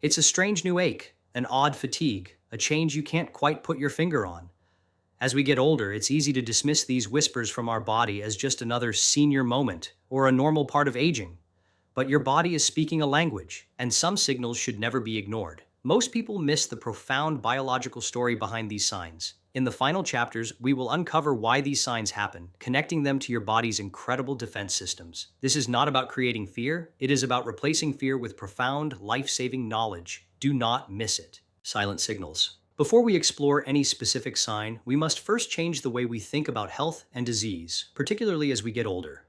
It's a strange new ache, an odd fatigue, a change you can't quite put your finger on. As we get older, it's easy to dismiss these whispers from our body as just another senior moment or a normal part of aging. But your body is speaking a language, and some signals should never be ignored. Most people miss the profound biological story behind these signs. In the final chapters, we will uncover why these signs happen, connecting them to your body's incredible defense systems. This is not about creating fear, it is about replacing fear with profound, life-saving knowledge. Do not miss it. Silent signals. Before we explore any specific sign, we must first change the way we think about health and disease, particularly as we get older.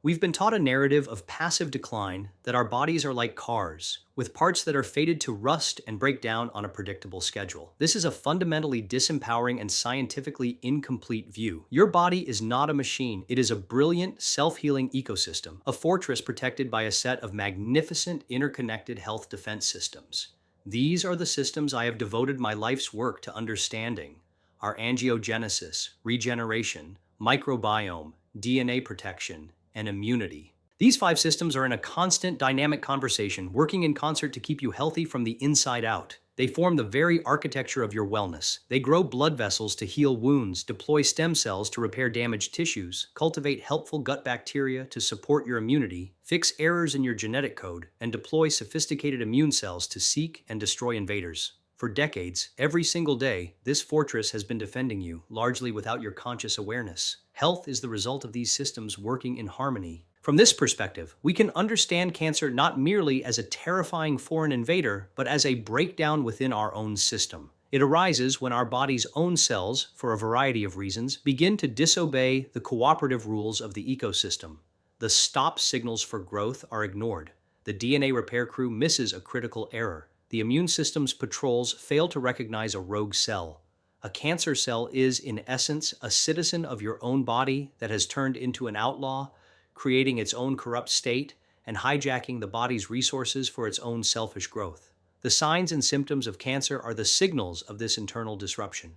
We've been taught a narrative of passive decline, that our bodies are like cars, with parts that are fated to rust and break down on a predictable schedule. This is a fundamentally disempowering and scientifically incomplete view. Your body is not a machine, it is a brilliant, self-healing ecosystem, a fortress protected by a set of magnificent, interconnected health defense systems. These are the systems I have devoted my life's work to understanding: our angiogenesis, regeneration, microbiome, DNA protection, and immunity. These five systems are in a constant dynamic conversation, working in concert to keep you healthy from the inside out. They form the very architecture of your wellness. They grow blood vessels to heal wounds, deploy stem cells to repair damaged tissues, cultivate helpful gut bacteria to support your immunity, fix errors in your genetic code, and deploy sophisticated immune cells to seek and destroy invaders. For decades, every single day, this fortress has been defending you, largely without your conscious awareness. Health is the result of these systems working in harmony. From this perspective, we can understand cancer not merely as a terrifying foreign invader, but as a breakdown within our own system. It arises when our body's own cells, for a variety of reasons, begin to disobey the cooperative rules of the ecosystem. The stop signals for growth are ignored. The DNA repair crew misses a critical error. The immune system's patrols fail to recognize a rogue cell. A cancer cell is, in essence, a citizen of your own body that has turned into an outlaw, creating its own corrupt state and hijacking the body's resources for its own selfish growth. The signs and symptoms of cancer are the signals of this internal disruption.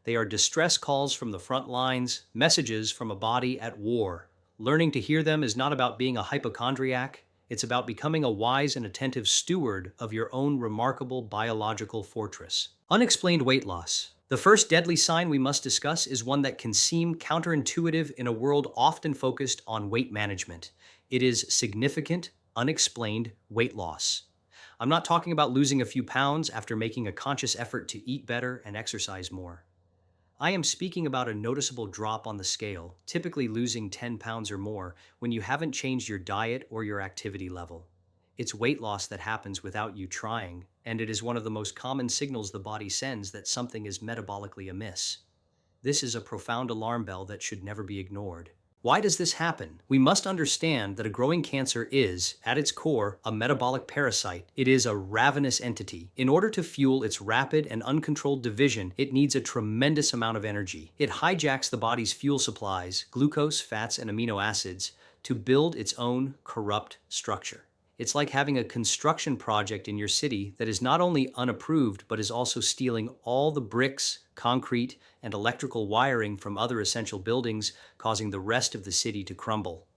They are distress calls from the front lines, messages from a body at war. Learning to hear them is not about being a hypochondriac. It's about becoming a wise and attentive steward of your own remarkable biological fortress. Unexplained weight loss. The first deadly sign we must discuss is one that can seem counterintuitive in a world often focused on weight management. It is significant, unexplained weight loss. I'm not talking about losing a few pounds after making a conscious effort to eat better and exercise more. I am speaking about a noticeable drop on the scale, typically losing 10 pounds or more, when you haven't changed your diet or your activity level. It's weight loss that happens without you trying, and it is one of the most common signals the body sends that something is metabolically amiss. This is a profound alarm bell that should never be ignored. Why does this happen? We must understand that a growing cancer is, at its core, a metabolic parasite. It is a ravenous entity. In order to fuel its rapid and uncontrolled division, it needs a tremendous amount of energy. It hijacks the body's fuel supplies, glucose, fats, and amino acids, to build its own corrupt structure. It's like having a construction project in your city that is not only unapproved, but is also stealing all the bricks, concrete, and electrical wiring from other essential buildings, causing the rest of the city to crumble.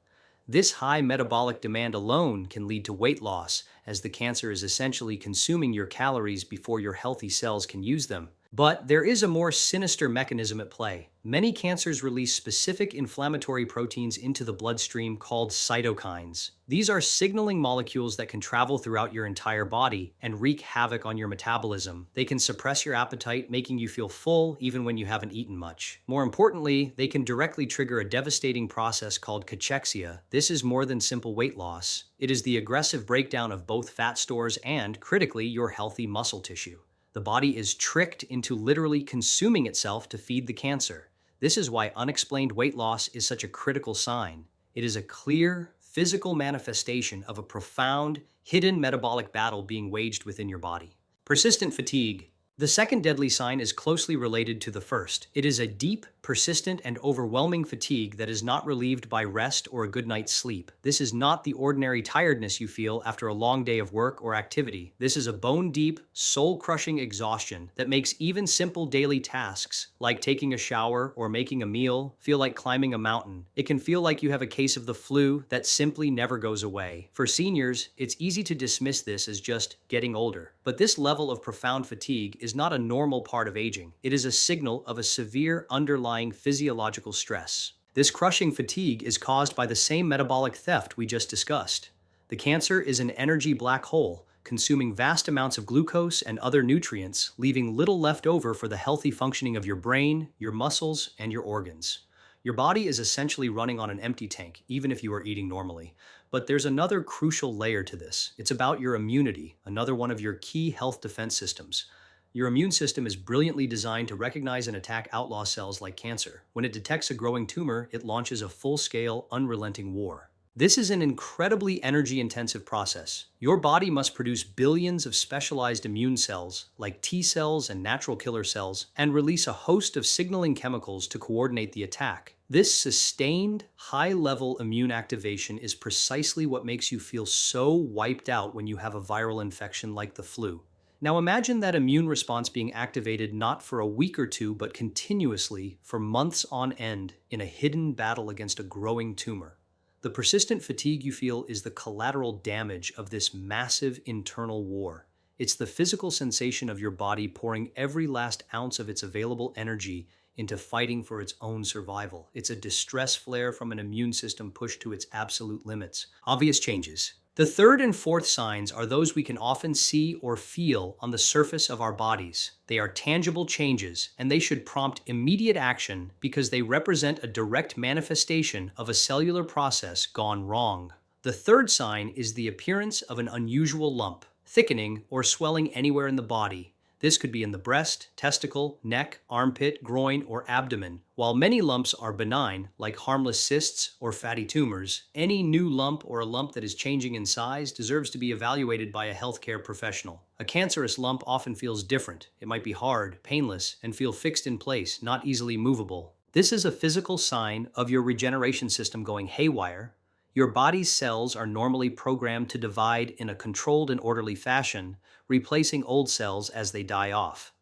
This high metabolic demand alone can lead to weight loss, as the cancer is essentially consuming your calories before your healthy cells can use them. But there is a more sinister mechanism at play. Many cancers release specific inflammatory proteins into the bloodstream called cytokines. These are signaling molecules that can travel throughout your entire body and wreak havoc on your metabolism. They can suppress your appetite, making you feel full even when you haven't eaten much. More importantly, they can directly trigger a devastating process called cachexia. This is more than simple weight loss. It is the aggressive breakdown of both fat stores and, critically, your healthy muscle tissue. The body is tricked into literally consuming itself to feed the cancer. This is why unexplained weight loss is such a critical sign. It is a clear, physical manifestation of a profound, hidden metabolic battle being waged within your body. Persistent fatigue. The second deadly sign is closely related to the first. It is a deep, persistent and overwhelming fatigue that is not relieved by rest or a good night's sleep. This is not the ordinary tiredness you feel after a long day of work or activity. This is a bone-deep, soul-crushing exhaustion that makes even simple daily tasks, like taking a shower or making a meal, feel like climbing a mountain. It can feel like you have a case of the flu that simply never goes away. For seniors, it's easy to dismiss this as just getting older. But this level of profound fatigue is not a normal part of aging. It is a signal of a severe underlying physiological stress. This crushing fatigue is caused by the same metabolic theft we just discussed. The cancer is an energy black hole, consuming vast amounts of glucose and other nutrients, leaving little left over for the healthy functioning of your brain, your muscles, and your organs. Your body is essentially running on an empty tank, even if you are eating normally. But there's another crucial layer to this. It's about your immunity, another one of your key health defense systems. Your immune system is brilliantly designed to recognize and attack outlaw cells like cancer. When it detects a growing tumor, it launches a full-scale, unrelenting war. This is an incredibly energy-intensive process. Your body must produce billions of specialized immune cells, like T cells and natural killer cells, and release a host of signaling chemicals to coordinate the attack. This sustained, high-level immune activation is precisely what makes you feel so wiped out when you have a viral infection like the flu. Now imagine that immune response being activated not for a week or two, but continuously for months on end in a hidden battle against a growing tumor. The persistent fatigue you feel is the collateral damage of this massive internal war. It's the physical sensation of your body pouring every last ounce of its available energy into fighting for its own survival. It's a distress flare from an immune system pushed to its absolute limits. Obvious changes. The third and fourth signs are those we can often see or feel on the surface of our bodies. They are tangible changes, and they should prompt immediate action because they represent a direct manifestation of a cellular process gone wrong. The third sign is the appearance of an unusual lump, thickening, or swelling anywhere in the body. This could be in the breast, testicle, neck, armpit, groin, or abdomen. While many lumps are benign, like harmless cysts or fatty tumors, any new lump or a lump that is changing in size deserves to be evaluated by a healthcare professional. A cancerous lump often feels different. It might be hard, painless, and feel fixed in place, not easily movable. This is a physical sign of your regeneration system going haywire. Your body's cells are normally programmed to divide in a controlled and orderly fashion, replacing old cells as they die off.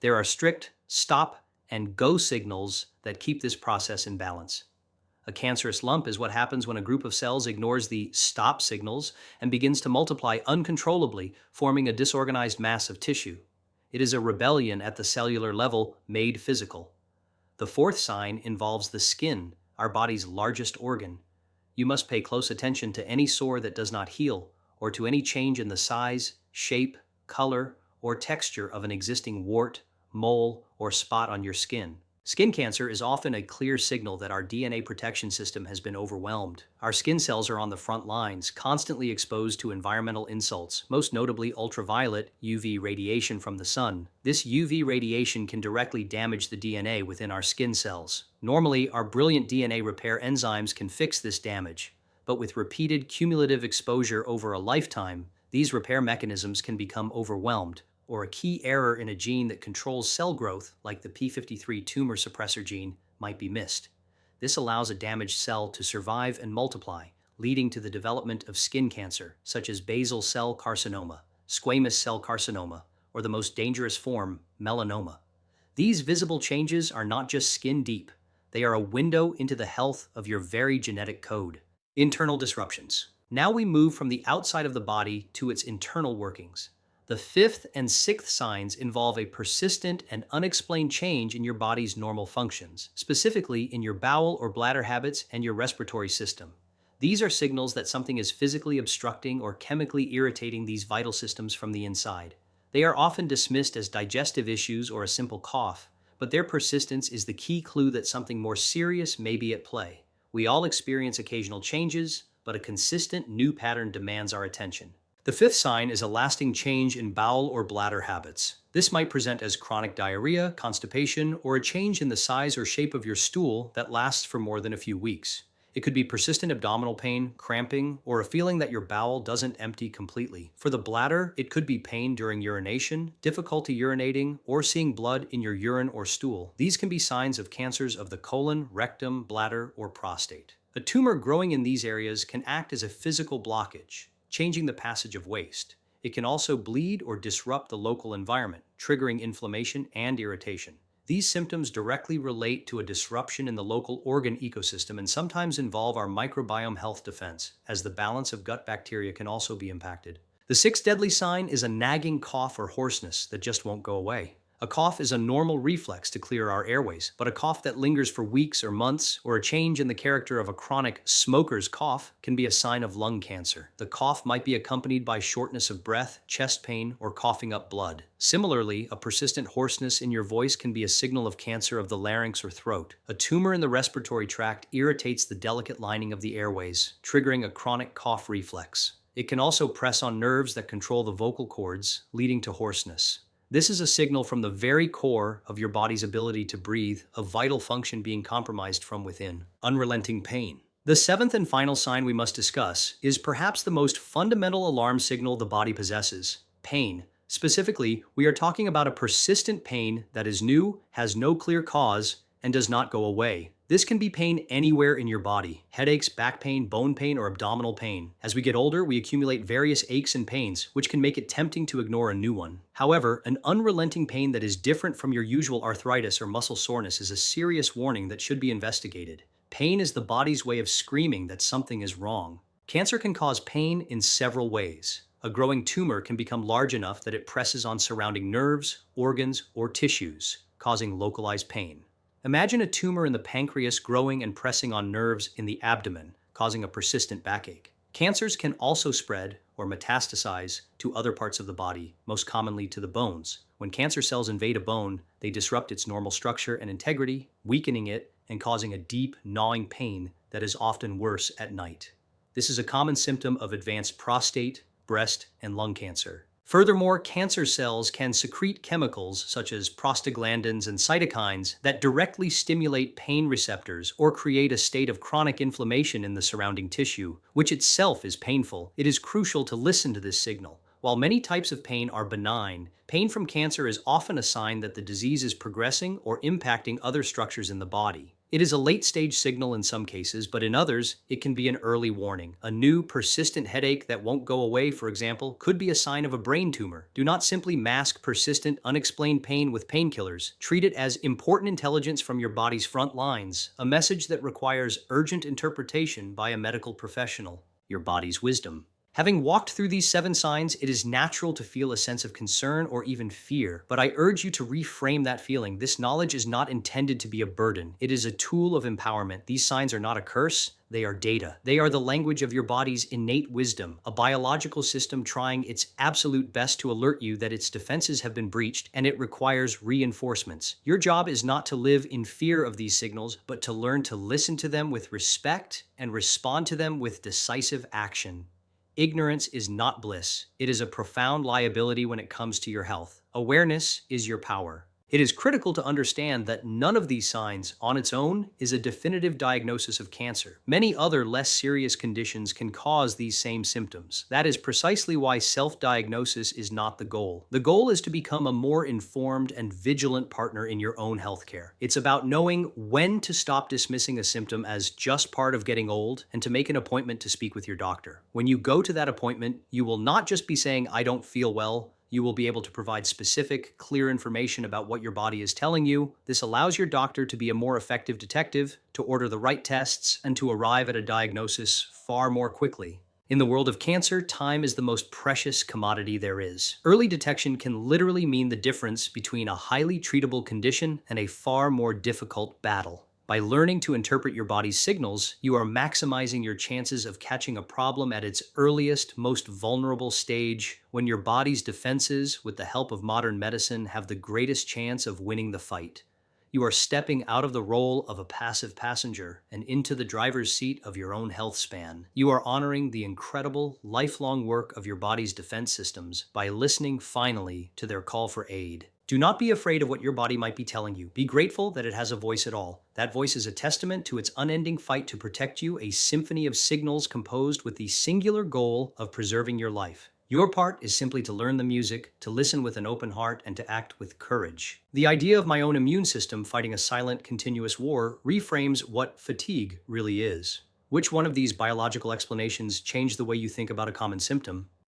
There are strict stop and go signals that keep this process in balance. A cancerous lump is what happens when a group of cells ignores the stop signals and begins to multiply uncontrollably, forming a disorganized mass of tissue. It is a rebellion at the cellular level made physical. The fourth sign involves the skin, our body's largest organ. You must pay close attention to any sore that does not heal, or to any change in the size, shape, color, or texture of an existing wart, mole, or spot on your skin. Skin cancer is often a clear signal that our DNA protection system has been overwhelmed. Our skin cells are on the front lines, constantly exposed to environmental insults, most notably ultraviolet UV radiation from the sun. This UV radiation can directly damage the DNA within our skin cells. Normally, our brilliant DNA repair enzymes can fix this damage, but with repeated cumulative exposure over a lifetime, these repair mechanisms can become overwhelmed, or a key error in a gene that controls cell growth, like the p53 tumor suppressor gene, might be missed. This allows a damaged cell to survive and multiply, leading to the development of skin cancer, such as basal cell carcinoma, squamous cell carcinoma, or the most dangerous form, melanoma. These visible changes are not just skin deep, they are a window into the health of your very genetic code. Internal disruptions. Now we move from the outside of the body to its internal workings. The fifth and sixth signs involve a persistent and unexplained change in your body's normal functions, specifically in your bowel or bladder habits and your respiratory system. These are signals that something is physically obstructing or chemically irritating these vital systems from the inside. They are often dismissed as digestive issues or a simple cough, but their persistence is the key clue that something more serious may be at play. We all experience occasional changes, but a consistent new pattern demands our attention. The fifth sign is a lasting change in bowel or bladder habits. This might present as chronic diarrhea, constipation, or a change in the size or shape of your stool that lasts for more than a few weeks. It could be persistent abdominal pain, cramping, or a feeling that your bowel doesn't empty completely. For the bladder, it could be pain during urination, difficulty urinating, or seeing blood in your urine or stool. These can be signs of cancers of the colon, rectum, bladder, or prostate. A tumor growing in these areas can act as a physical blockage, changing the passage of waste. It can also bleed or disrupt the local environment, triggering inflammation and irritation. These symptoms directly relate to a disruption in the local organ ecosystem and sometimes involve our microbiome health defense, as the balance of gut bacteria can also be impacted. The sixth deadly sign is a nagging cough or hoarseness that just won't go away. A cough is a normal reflex to clear our airways, but a cough that lingers for weeks or months, or a change in the character of a chronic smoker's cough, can be a sign of lung cancer. The cough might be accompanied by shortness of breath, chest pain, or coughing up blood. Similarly, a persistent hoarseness in your voice can be a signal of cancer of the larynx or throat. A tumor in the respiratory tract irritates the delicate lining of the airways, triggering a chronic cough reflex. It can also press on nerves that control the vocal cords, leading to hoarseness. This is a signal from the very core of your body's ability to breathe, a vital function being compromised from within. Unrelenting pain. The seventh and final sign we must discuss is perhaps the most fundamental alarm signal the body possesses: pain. Specifically, we are talking about a persistent pain that is new, has no clear cause, and does not go away. This can be pain anywhere in your body: headaches, back pain, bone pain, or abdominal pain. As we get older, we accumulate various aches and pains, which can make it tempting to ignore a new one. However, an unrelenting pain that is different from your usual arthritis or muscle soreness is a serious warning that should be investigated. Pain is the body's way of screaming that something is wrong. Cancer can cause pain in several ways. A growing tumor can become large enough that it presses on surrounding nerves, organs, or tissues, causing localized pain. Imagine a tumor in the pancreas growing and pressing on nerves in the abdomen, causing a persistent backache. Cancers can also spread or metastasize to other parts of the body, most commonly to the bones. When cancer cells invade a bone, they disrupt its normal structure and integrity, weakening it and causing a deep, gnawing pain that is often worse at night. This is a common symptom of advanced prostate, breast, and lung cancer. Furthermore, cancer cells can secrete chemicals such as prostaglandins and cytokines that directly stimulate pain receptors or create a state of chronic inflammation in the surrounding tissue, which itself is painful. It is crucial to listen to this signal. While many types of pain are benign, pain from cancer is often a sign that the disease is progressing or impacting other structures in the body. It is a late-stage signal in some cases, but in others, it can be an early warning. A new, persistent headache that won't go away, for example, could be a sign of a brain tumor. Do not simply mask persistent, unexplained pain with painkillers. Treat it as important intelligence from your body's front lines, a message that requires urgent interpretation by a medical professional. Your body's wisdom. Having walked through these 7 signs, it is natural to feel a sense of concern or even fear, but I urge you to reframe that feeling. This knowledge is not intended to be a burden. It is a tool of empowerment. These signs are not a curse, they are data. They are the language of your body's innate wisdom, a biological system trying its absolute best to alert you that its defenses have been breached and it requires reinforcements. Your job is not to live in fear of these signals, but to learn to listen to them with respect and respond to them with decisive action. Ignorance is not bliss. It is a profound liability when it comes to your health. Awareness is your power. It is critical to understand that none of these signs on its own is a definitive diagnosis of cancer. Many other less serious conditions can cause these same symptoms. That is precisely why self-diagnosis is not the goal. The goal is to become a more informed and vigilant partner in your own healthcare. It's about knowing when to stop dismissing a symptom as just part of getting old and to make an appointment to speak with your doctor. When you go to that appointment, you will not just be saying, "I don't feel well." You will be able to provide specific, clear information about what your body is telling you. This allows your doctor to be a more effective detective, to order the right tests, and to arrive at a diagnosis far more quickly. In the world of cancer, time is the most precious commodity there is. Early detection can literally mean the difference between a highly treatable condition and a far more difficult battle. By learning to interpret your body's signals, you are maximizing your chances of catching a problem at its earliest, most vulnerable stage, when your body's defenses, with the help of modern medicine, have the greatest chance of winning the fight. You are stepping out of the role of a passive passenger and into the driver's seat of your own health span. You are honoring the incredible, lifelong work of your body's defense systems by listening finally to their call for aid. Do not be afraid of what your body might be telling you. Be grateful that it has a voice at all. That voice is a testament to its unending fight to protect you, a symphony of signals composed with the singular goal of preserving your life. Your part is simply to learn the music, to listen with an open heart, and to act with courage. The idea of my own immune system fighting a silent, continuous war reframes what fatigue really is. Which one of these biological explanations change the way you think about a common symptom?